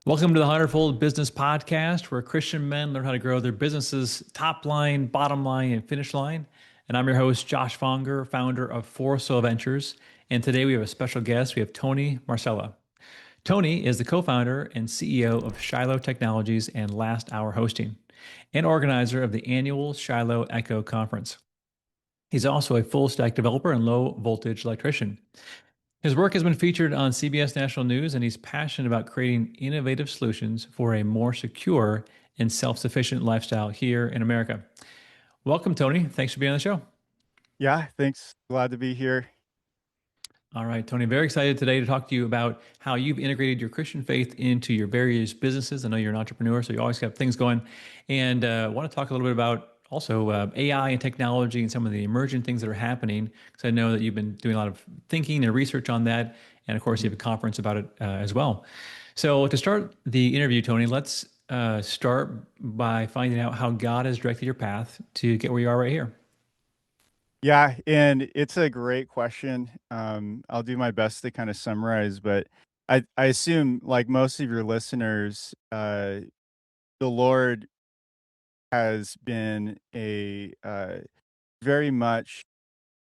Welcome to the Hundredfold Business Podcast, where Christian men learn how to grow their businesses top line, bottom line, and finish line. And I'm your host, Josh Fonger, founder of For Soul Ventures. And today we have a special guest. We have Tony Marsella. Tony is the co founder and CEO of Shiloh Technologies and Last Hour Hosting, and organizer of the annual Shiloh Echo Conference. He's also a full stack developer and low voltage electrician. His work has been featured on CBS National News, and he's passionate about creating innovative solutions for a more secure and self sufficient lifestyle here in America. Welcome, Tony. Thanks for being on the show. Yeah, thanks. Glad to be here. All right, Tony, very excited today to talk to you about how you've integrated your Christian faith into your various businesses. I know you're an entrepreneur, so you always got things going. And I want to talk a little bit about also AI and technology and some of the emerging things that are happening, because I know that you've been doing a lot of thinking and research on that. And of course, you have a conference about it as well. So to start the interview, Tony, let's start by finding out how God has directed your path to get where you are right here. Yeah, and it's a great question. I'll do my best to kind of summarize, but I assume, like most of your listeners, the Lord has been a very much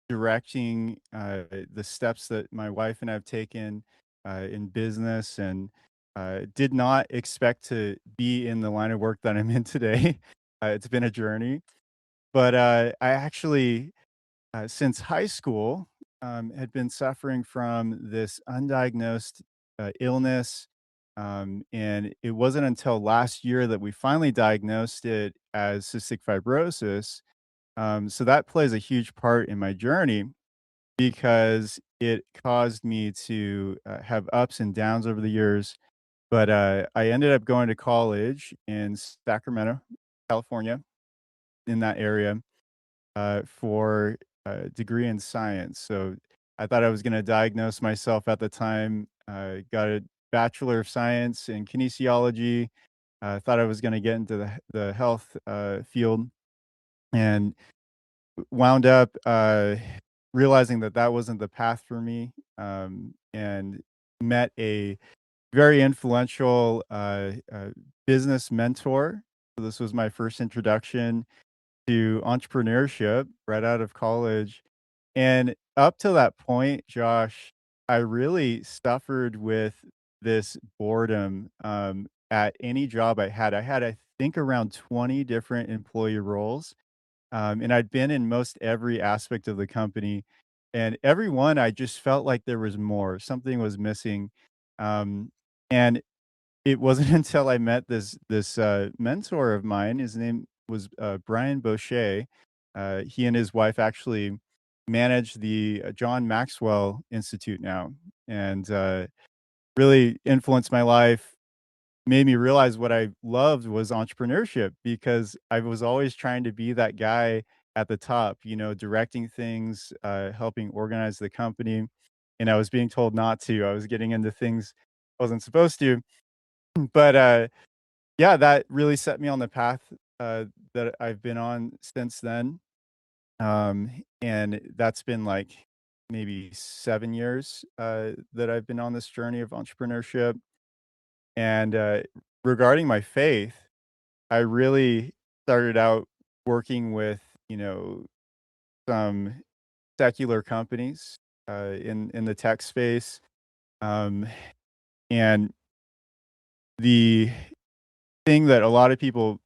directing the steps that my wife and I have taken in business, and did not expect to be in the line of work that I'm in today. It's been a journey, but I actually since high school, had been suffering from this undiagnosed illness. And it wasn't until last year that we finally diagnosed it as cystic fibrosis. So that plays a huge part in my journey because it caused me to have ups and downs over the years. But I ended up going to college in Sacramento, California, in that area for a degree in science. So I thought I was going to diagnose myself at the time. Got a Bachelor of Science in kinesiology. Thought I was going to get into the health field, and wound up realizing that that wasn't the path for me. And met a very influential business mentor. So this was my first introduction to entrepreneurship right out of college. And up to that point, Josh, I really suffered with this boredom at any job I had. I think, around 20 different employee roles. And I'd been in most every aspect of the company. And every one, I just felt like there was more, something was missing. Um, and it wasn't until I met this mentor of mine. His name was Brian Boucher. He and his wife actually manage the John Maxwell Institute now, and really influenced my life. Made me realize what I loved was entrepreneurship, because I was always trying to be that guy at the top, directing things, helping organize the company, and I was being told not to. I was getting into things I wasn't supposed to, but yeah, that really set me on the path that I've been on since then. And that's been like maybe 7 years that I've been on this journey of entrepreneurship. And regarding my faith, I really started out working with, some secular companies in the tech space. Um, and the thing that a lot of people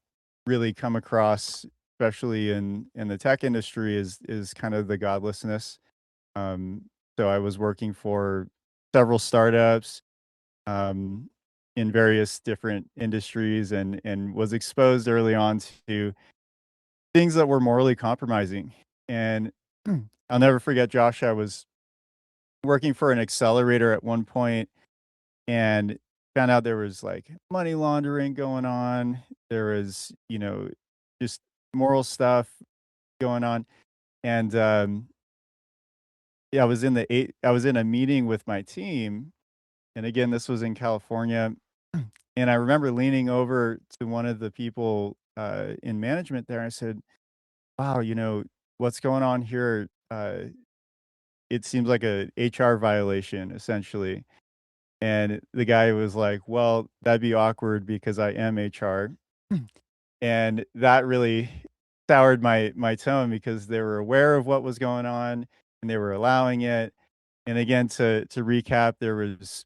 really come across, especially in the tech industry, is kind of the godlessness. Um, so I was working for several startups um, in various different industries, and was exposed early on to things that were morally compromising. And I'll never forget, Josh. I was working for an accelerator at one point, and found out there was like money laundering going on. There was, just moral stuff going on. And yeah, I was in a meeting with my team. And again, this was in California. And I remember leaning over to one of the people in management there. I said, wow, what's going on here? It seems like a HR violation, essentially. And the guy was like, well, that'd be awkward because I am HR. And that really soured my tone because they were aware of what was going on and they were allowing it. And again, to recap, there was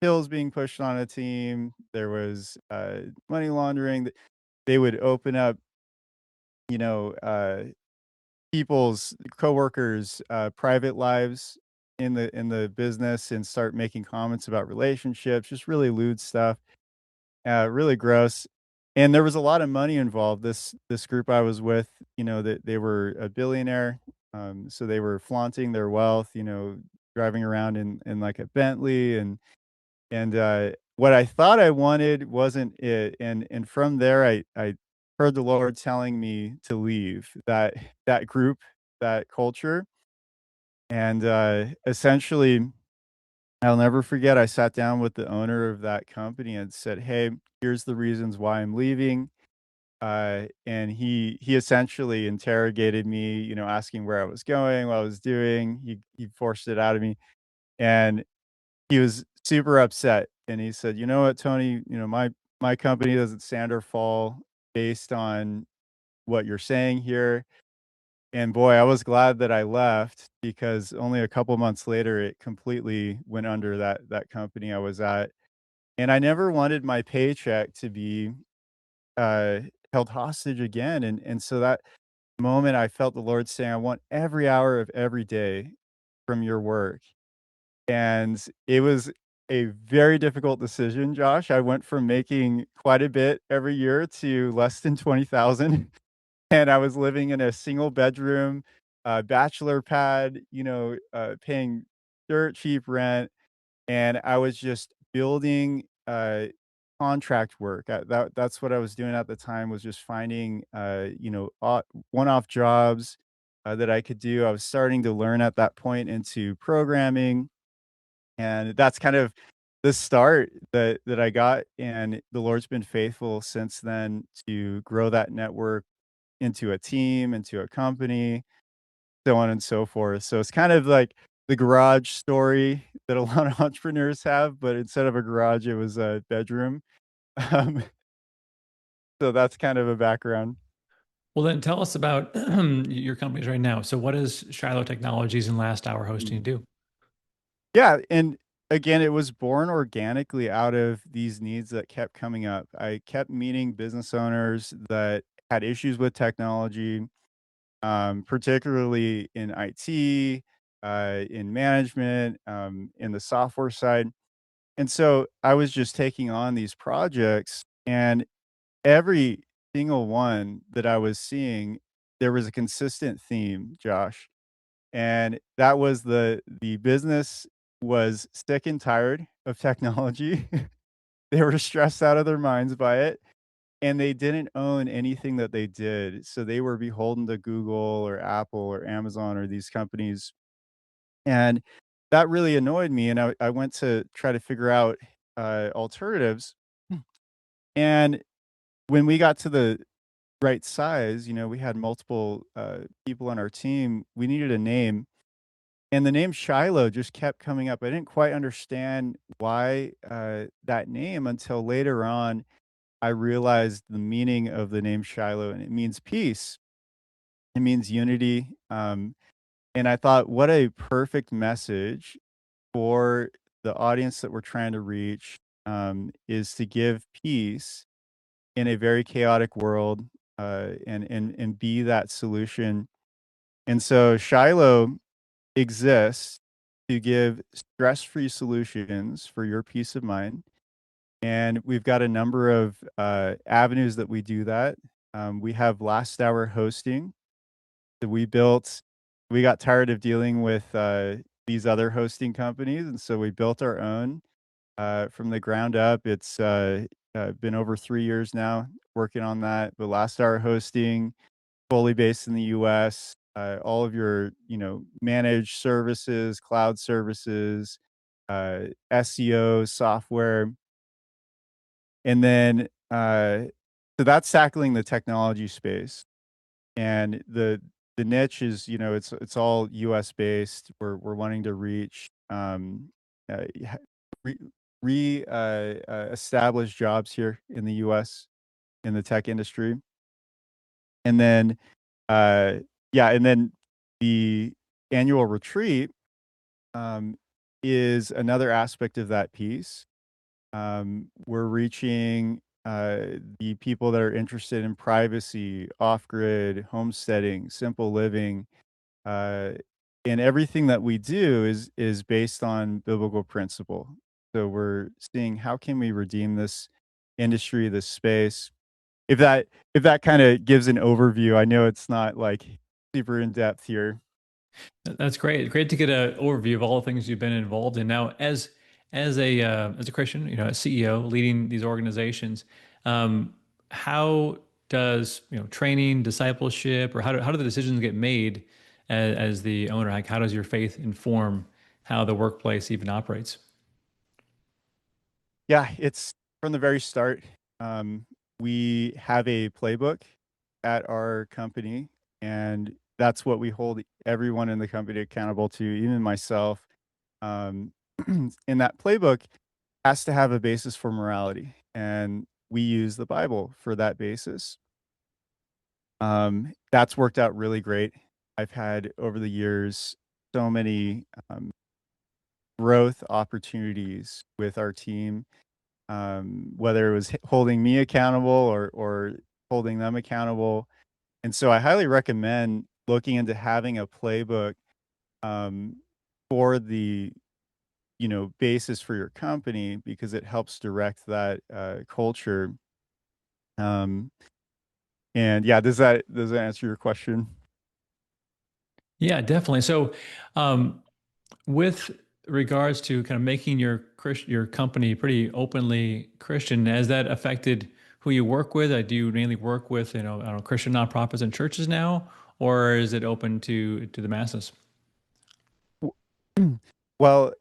pills being pushed on a team. There was money laundering. They would open up, you know, people's coworkers' private lives in the business and start making comments about relationships. Just really lewd stuff. Really gross. And there was a lot of money involved. This group I was with, that they were a billionaire. So they were flaunting their wealth, driving around in like a Bentley and what I thought I wanted wasn't it. And from there I heard the Lord telling me to leave that group, that culture. And essentially I'll never forget, I sat down with the owner of that company and said, "Hey, here's the reasons why I'm leaving." And he essentially interrogated me, asking where I was going, what I was doing. He forced it out of me, and he was super upset. And he said, "You know what, Tony? My company doesn't stand or fall based on what you're saying here." And boy, I was glad that I left because only a couple months later, it completely went under that company I was at. And I never wanted my paycheck to be, uh, held hostage again. And so that moment, I felt the Lord saying, "I want every hour of every day from your work." And it was a very difficult decision, Josh. I went from making quite a bit every year to less than 20,000. And I was living in a single bedroom, bachelor pad, paying dirt cheap rent, and I was just building, contract work. That's what I was doing at the time, was just finding, one-off jobs, that I could do. I was starting to learn at that point into programming, and that's kind of the start that I got, and the Lord's been faithful since then to grow that network into a team, into a company, so on and so forth. So it's kind of like the garage story that a lot of entrepreneurs have, but instead of a garage, it was a bedroom. Um, so that's kind of a background. Well, then tell us about your companies right now. So, what does Shiloh Technologies and Last Hour Hosting Mm. do? Yeah, and again, it was born organically out of these needs that kept coming up. I kept meeting business owners that had issues with technology, particularly in IT, in management, in the software side. And so I was just taking on these projects, and every single one that I was seeing, there was a consistent theme, Josh. And that was the business was sick and tired of technology. They were stressed out of their minds by it, and they didn't own anything that they did. So they were beholden to Google or Apple or Amazon or these companies. And that really annoyed me. And I went to try to figure out alternatives. And when we got to the right size, we had multiple people on our team. We needed a name. And the name Shiloh just kept coming up. I didn't quite understand why that name until later on. I realized the meaning of the name Shiloh, and it means peace. It means unity. And I thought, what a perfect message for the audience that we're trying to reach, is to give peace in a very chaotic world, and be that solution. And so Shiloh exists to give stress-free solutions for your peace of mind. And we've got a number of avenues that we do that. We have last hour hosting that we built. We got tired of dealing with these other hosting companies, and so we built our own from the ground up. It's been over 3 years now working on that. But last hour hosting, fully based in the U.S. All of your, managed services, cloud services, SEO software, and then so that's tackling the technology space. And the niche is, it's all US based. We're wanting to reach re, establish jobs here in the U.S. in the tech industry, and then uh, yeah, and then the annual retreat um, is another aspect of that piece. We're reaching the people that are interested in privacy, off-grid, homesteading, simple living, uh, and everything that we do is based on biblical principle. So we're seeing how can we redeem this industry, this space. If that kind of gives an overview, I know it's not like super in depth here. That's great. Great to get an overview of all the things you've been involved in. Now, as a Christian, a CEO leading these organizations, um, how does training, discipleship, or how do the decisions get made as the owner? Like, how does your faith inform how the workplace even operates? Yeah, it's from the very start. Um, we have a playbook at our company, and that's what we hold everyone in the company accountable to, even myself. Um, and that playbook has to have a basis for morality, and we use the Bible for that basis. That's worked out really great. I've had over the years so many growth opportunities with our team, whether it was holding me accountable or holding them accountable. And so I highly recommend looking into having a playbook um, for the basis for your company because it helps direct that culture. Um, and yeah, does that answer your question? Yeah, definitely. So, um, with regards to kind of making your company pretty openly Christian, has that affected who you work with? Do you mainly work with, I don't know, Christian nonprofits and churches now, or is it open to the masses? Well,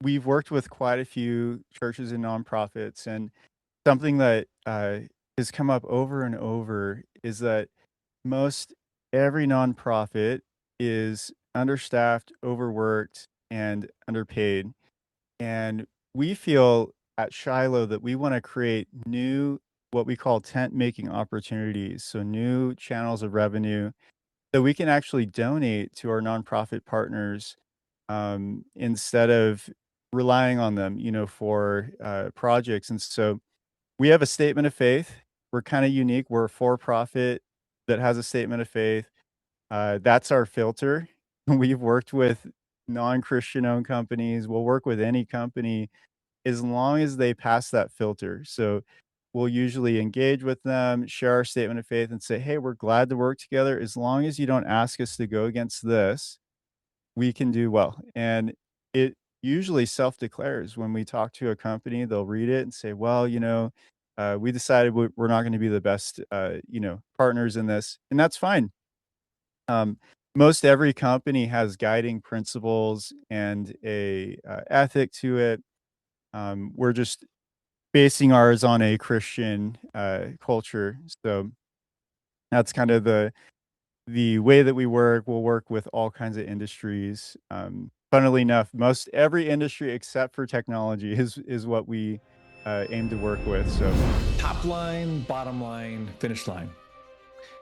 we've worked with quite a few churches and nonprofits, and something that has come up over and over is that most every nonprofit is understaffed, overworked, and underpaid. And we feel at Shiloh that we want to create new, what we call tent making opportunities. So, new channels of revenue that we can actually donate to our nonprofit partners instead of relying on them, for projects. And so, we have a statement of faith. We're kind of unique. We're a for profit that has a statement of faith. That's our filter. We've worked with non-Christian owned companies. We'll work with any company as long as they pass that filter. So we'll usually engage with them, share our statement of faith, and say, hey, we're glad to work together. As long as you don't ask us to go against this, we can do well. And it usually self declares when we talk to a company, they'll read it and say, well, we decided we're not going to be the best, partners in this. And that's fine. Um, most every company has guiding principles and a ethic to it. We're just basing ours on a Christian culture, so that's kind of the way that we work. We'll work with all kinds of industries. Funnily enough, most every industry except for technology is what we aim to work with. So Top line, bottom line, finish line.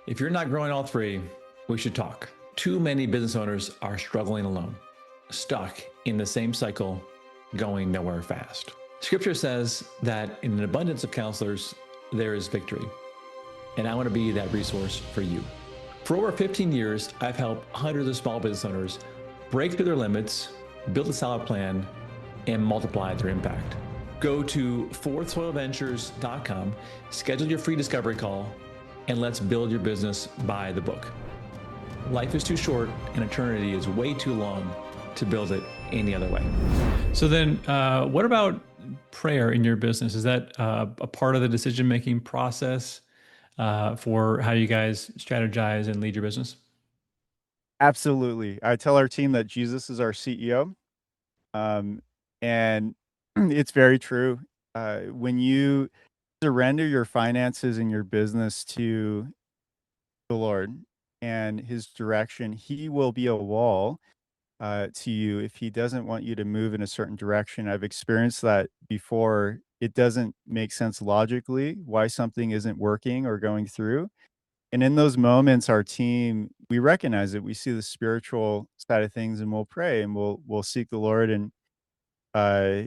If you're not growing all three, we should talk. Too many business owners are struggling alone, stuck in the same cycle, going nowhere fast. Scripture says that in an abundance of counselors, there is victory. And I want to be that resource for you. For over 15 years, I've helped hundreds of small business owners break through their limits, build a solid plan, and multiply their impact. Go to fourthsoilventures.com, schedule your free discovery call, and let's build your business by the book. Life is too short and eternity is way too long to build it any other way. So then, what about prayer in your business? Is that a part of the decision-making process for how you guys strategize and lead your business? absolutely, I tell our team that Jesus is our CEO, and it's very true. When you surrender your finances and your business to the Lord and His direction, He will be a wall to you if he doesn't want you to move in a certain direction. I've experienced that before. It doesn't make sense logically why something isn't working or going through. And in those moments, our team, we recognize it. We see the spiritual side of things and we'll pray and we'll seek the Lord. And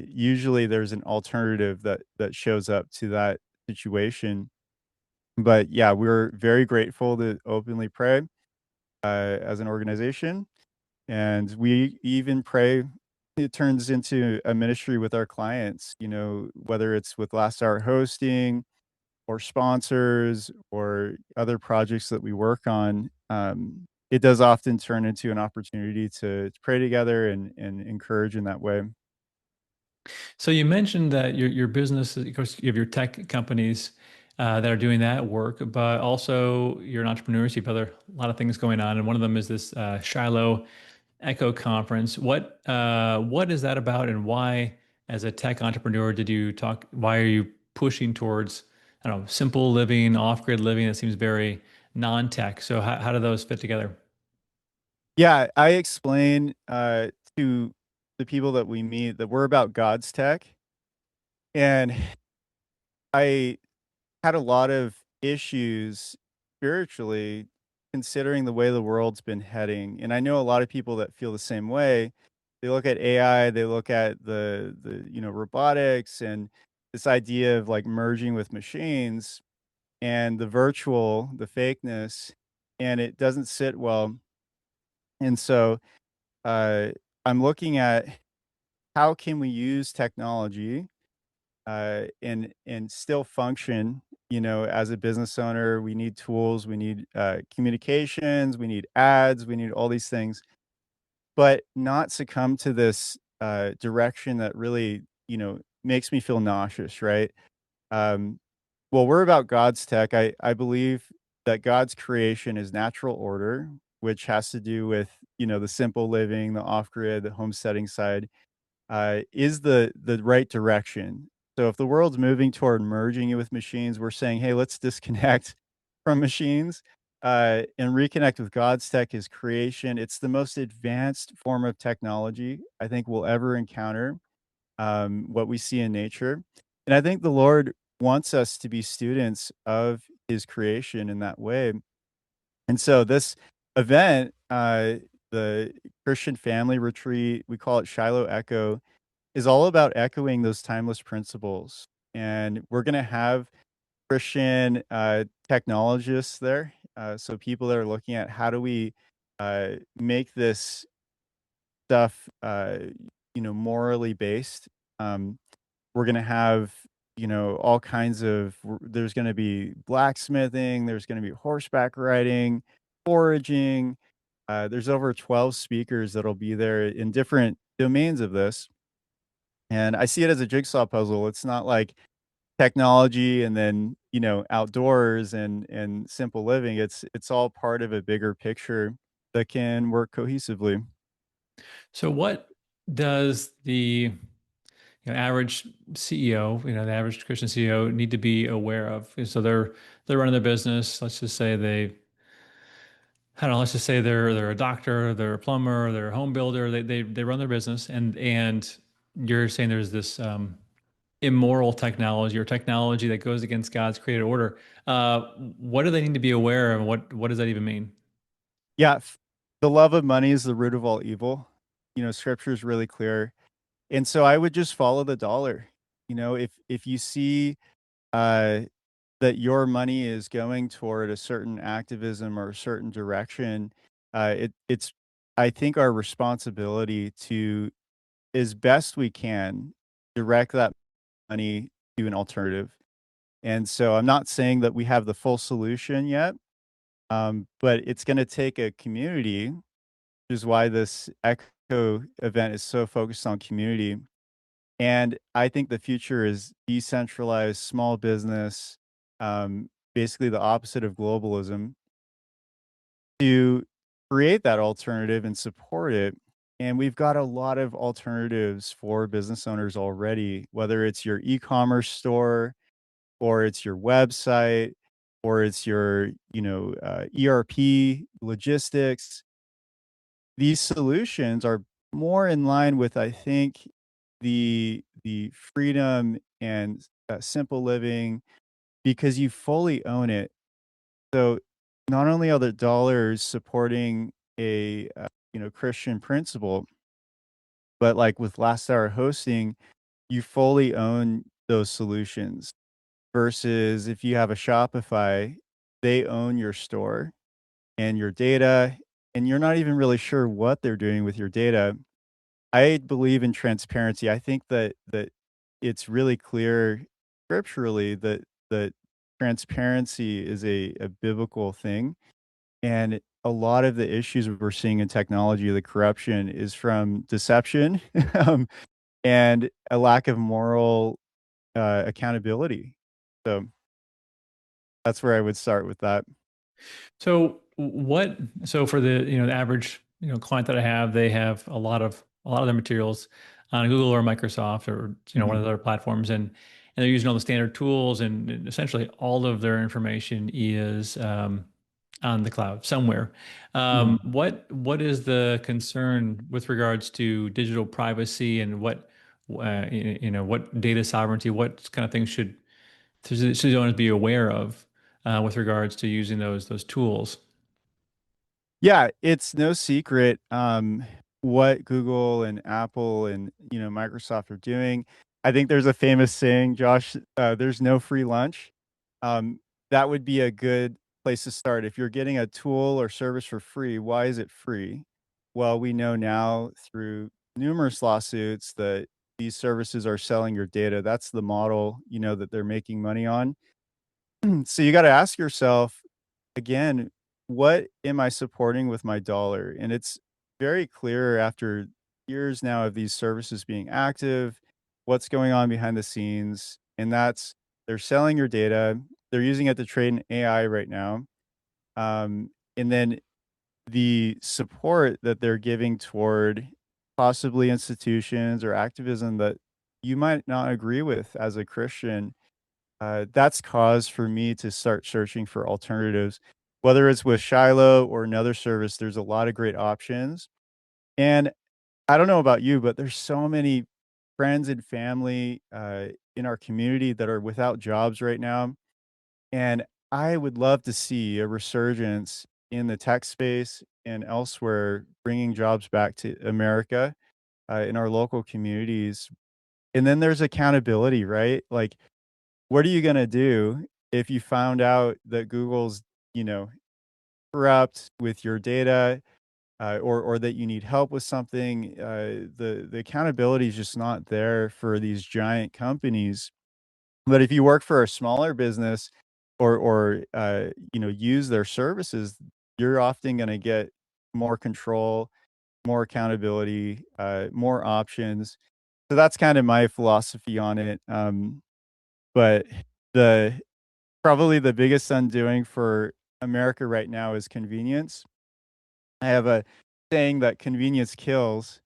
usually there's an alternative that shows up to that situation. But yeah, we're very grateful to openly pray as an organization. And we even pray, it turns into a ministry with our clients, whether it's with last hour hosting or sponsors or other projects that we work on. It does often turn into an opportunity to pray together and encourage in that way. So you mentioned that your business, of course, you have your tech companies that are doing that work, but also you're an entrepreneur. So you have a lot of things going on, and one of them is this Shiloh Echo Conference. What is that about, and why, as a tech entrepreneur, did you talk? Why are you pushing towards, I don't know, simple living, off-grid living? That seems very non-tech. So how do those fit together? Yeah, I explain to the people that we meet that we're about God's tech. And I had a lot of issues spiritually considering the way the world's been heading. And I know a lot of people that feel the same way. They look at AI, they look at the robotics and this idea of like merging with machines and the virtual, the fakeness, and it doesn't sit well. And so uh, I'm looking at how can we use technology and still function. As a business owner, we need tools, we need communications, we need ads, we need all these things, but not succumb to this direction that really makes me feel nauseous, right? um, well, we're about God's tech. I believe that God's creation is natural order, which has to do with the simple living, the off-grid, the homesteading side, is the right direction. So if the world's moving toward merging it with machines, we're saying, "Hey, let's disconnect from machines, and reconnect with God's tech, His creation." It's the most advanced form of technology I think we'll ever encounter, what we see in nature. And I think the Lord wants us to be students of His creation in that way. And so this event, the Christian Family Retreat, we call it Shiloh Echo, is all about echoing those timeless principles. And we're going to have Christian technologists there. So people that are looking at how do we make this stuff, morally based. Um, we're going to have, all kinds of, there's going to be blacksmithing, there's going to be horseback riding, foraging. There's over 12 speakers that'll be there in different domains of this. And I see it as a jigsaw puzzle. It's not like technology and then, outdoors and simple living. It's all part of a bigger picture that can work cohesively. So what does the average CEO, the average Christian CEO need to be aware of? So they're running their business. Let's just say I don't know. Let's just say they're a doctor, they're a plumber, they're a home builder. They run their business, and you're saying there's this immoral technology or technology that goes against God's created order. What do they need to be aware of? What does that even mean? Yeah, the love of money is the root of all evil. Scripture is really clear. And so I would just follow the dollar. If you see uh that your money is going toward a certain activism or a certain direction, it's I think our responsibility to, as best we can, direct that money to an alternative. And so I'm not saying that we have the full solution yet, but it's going to take a community, which is why this Echo event is so focused on community. And I think the future is decentralized small business, basically the opposite of globalism, to create that alternative and support it. And we've got a lot of alternatives for business owners already, whether it's your e-commerce store or it's your website or it's your, ERP logistics. these solutions are more in line with, I think, the freedom and simple living because you fully own it. So not only are the dollars supporting a Christian principle, but like with last hour hosting, you fully own those solutions versus if you have a Shopify, they own your store and your data, and you're not even really sure what they're doing with your data. I believe in transparency. I think that it's really clear scripturally that transparency is a biblical thing, and a lot of the issues we're seeing in technology, the corruption, is from deception, um, and a lack of moral, accountability. So, that's where I would start with that. So what, so for the average, client that I have, they have a lot of their materials on Google or Microsoft or, one of Mhm, the other platforms and they're using all the standard tools and essentially all of their information is on the cloud somewhere. mhm. What is the concern with regards to digital privacy and what data sovereignty, what kind of things should owners be aware of with regards to using those tools? Yeah, it's no secret, what Google and Apple and, Microsoft are doing. I think there's a famous saying, Josh, "There's no free lunch." Um, that would be a good place to start. If you're getting a tool or service for free, why is it free? Well, we know now through numerous lawsuits that these services are selling your data. That's the model, that they're making money on. So you gotta ask yourself, again, what am I supporting with my dollar? And it's very clear after years now of these services being active, what's going on behind the scenes, and that's they're selling your data, they're using it to train AI right now, and then the support that they're giving toward possibly institutions or activism that you might not agree with as a Christian, that's cause for me to start searching for alternatives. Whether it's with Shiloh or another service, there's a lot of great options. And I don't know about you, but there's so many friends and family in our community that are without jobs right now. And I would love to see a resurgence in the tech space and elsewhere, bringing jobs back to America in our local communities. And then there's accountability, right? Like, what are you gonna do if you found out that Google's, you know, corrupt with your data, or that you need help with something? The accountability is just not there for these giant companies. But if you work for a smaller business or use their services, you're often gonna get more control, more accountability, more options. So that's kind of my philosophy on it. But the probably the biggest undoing for America right now is convenience. I have a saying that convenience kills,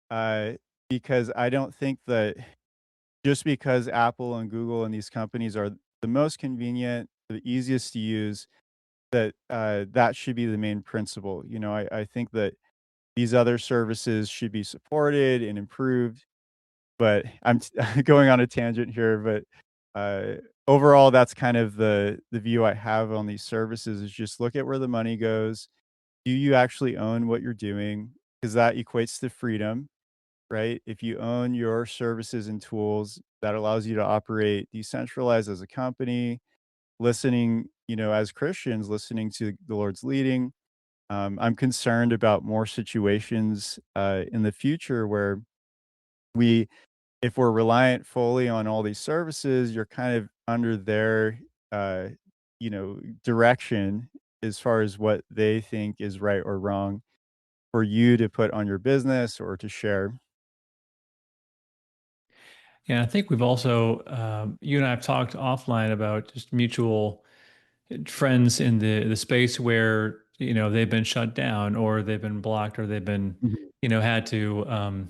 uh, because I don't think that just because Apple and Google and these companies are the most convenient, the easiest to use, that that should be the main principle. I think that these other services should be supported and improved. But I'm going on a tangent here, but, overall, that's kind of the view I have on these services is just look at where the money goes. Do you actually own what you're doing? Because that equates to freedom, right? If you own your services and tools, that allows you to operate decentralized as a company, listening, as Christians, listening to the Lord's leading. I'm concerned about more situations, in the future where we if we're reliant fully on all these services, you're kind of under their, uh, direction as far as what they think is right or wrong for you to put on your business or to share. Yeah, I think we've also, you and I have talked offline about just mutual friends in the space where, they've been shut down or they've been blocked or they've been, Mhm. had to,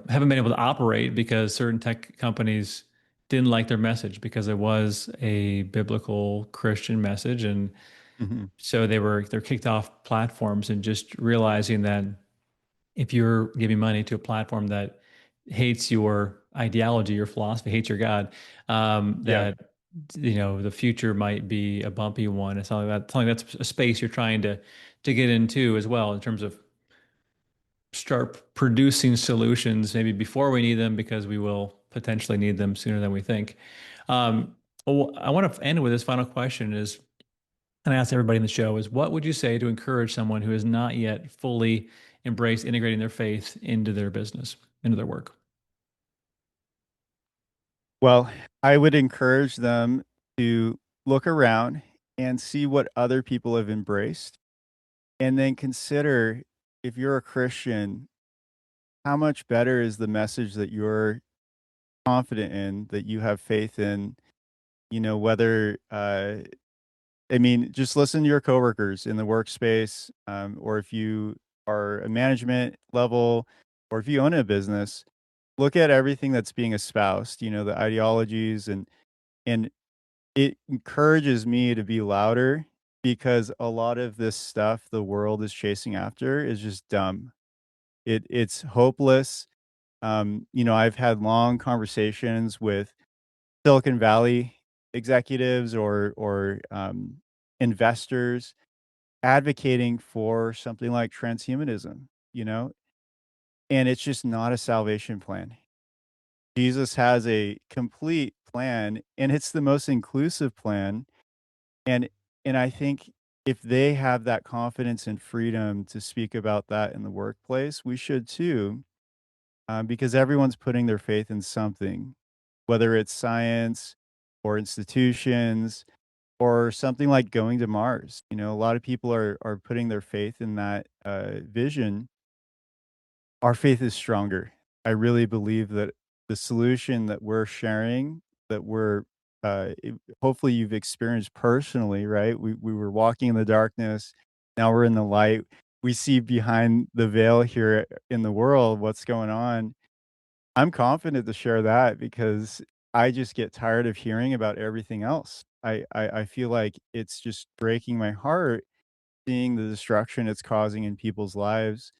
haven't been able to operate because certain tech companies didn't like their message because it was a biblical Christian message. And Mhm. So they're kicked off platforms, and just realizing that if you're giving money to a platform that hates your ideology, your philosophy, hates your God, Yeah. that the future might be a bumpy one. It's something that's a space you're trying to get into as well, in terms of start producing solutions maybe before we need them, because we will potentially need them sooner than we think. Well, I want to end with this final question is, and I ask everybody in the show, is what would you say to encourage someone who has not yet fully embraced integrating their faith into their business, into their work? Well, I would encourage them to look around and see what other people have embraced, and then consider, if you're a Christian, how much better is the message that you're confident in, that you have faith in, whether, I mean, just listen to your coworkers in the workspace, or if you are a management level, or if you own a business, look at everything that's being espoused, the ideologies, and it encourages me to be louder, because a lot of this stuff the world is chasing after is just dumb. It's hopeless. I've had long conversations with Silicon Valley executives, or investors advocating for something like transhumanism, and it's just not a salvation plan. Jesus has a complete plan, and it's the most inclusive plan. And and I think if they have that confidence and freedom to speak about that in the workplace, we should too, because everyone's putting their faith in something, whether it's science or institutions or something like going to Mars. A lot of people are putting their faith in that vision. Our faith is stronger. I really believe that the solution that we're sharing, that we're hopefully you've experienced personally, right? We were walking in the darkness, now we're in the light. We see behind the veil here in the world what's going on. I'm confident to share that, because I just get tired of hearing about everything else. I feel like it's just breaking my heart seeing the destruction it's causing in people's lives.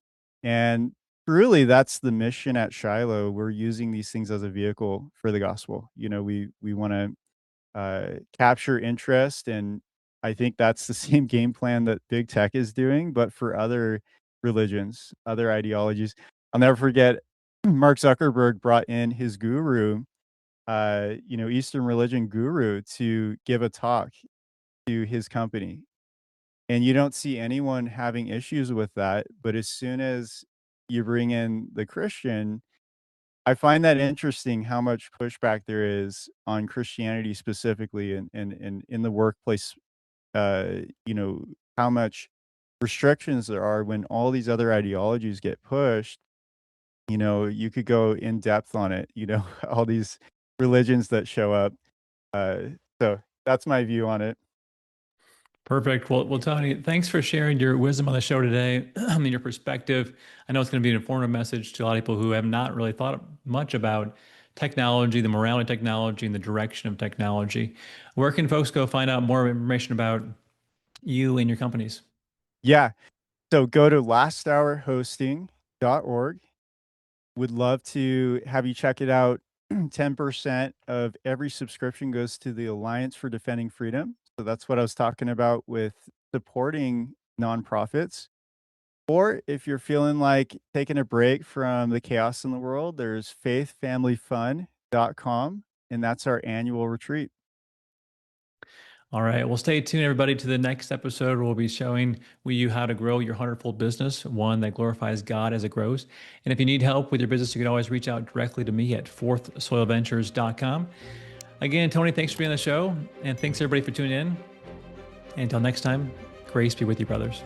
And really, that's the mission at Shiloh. We're using these things as a vehicle for the gospel. We want to capture interest, and I think that's the same game plan that big tech is doing, but for other religions, other ideologies. I'll never forget Mark Zuckerberg brought in his guru, Eastern religion guru, to give a talk to his company. And you don't see anyone having issues with that, but as soon as you bring in the Christian, I find that interesting how much pushback there is on Christianity specifically, and in the workplace, uh, you know, how much restrictions there are when all these other ideologies get pushed. You could go in depth on it, all these religions that show up. Uh, so that's my view on it. Perfect. Well, Tony, thanks for sharing your wisdom on the show today. I mean, your perspective. I know it's going to be an informative message to a lot of people who have not really thought much about technology, the morality of technology, and the direction of technology. Where can folks go find out more information about you and your companies? Yeah. So go to lasthourhosting.org. Would love to have you check it out. 10% of every subscription goes to the Alliance for Defending Freedom. So that's what I was talking about with supporting nonprofits. Or if you're feeling like taking a break from the chaos in the world, there's faithfamilyfun.com, and that's our annual retreat. All right. Well, stay tuned, everybody, to the next episode. We'll be showing you how to grow your hundredfold business, one that glorifies God as it grows. And if you need help with your business, you can always reach out directly to me at fourthsoilventures.com. Again, Tony, thanks for being on the show. And thanks, everybody, for tuning in. And until next time, grace be with you, brothers.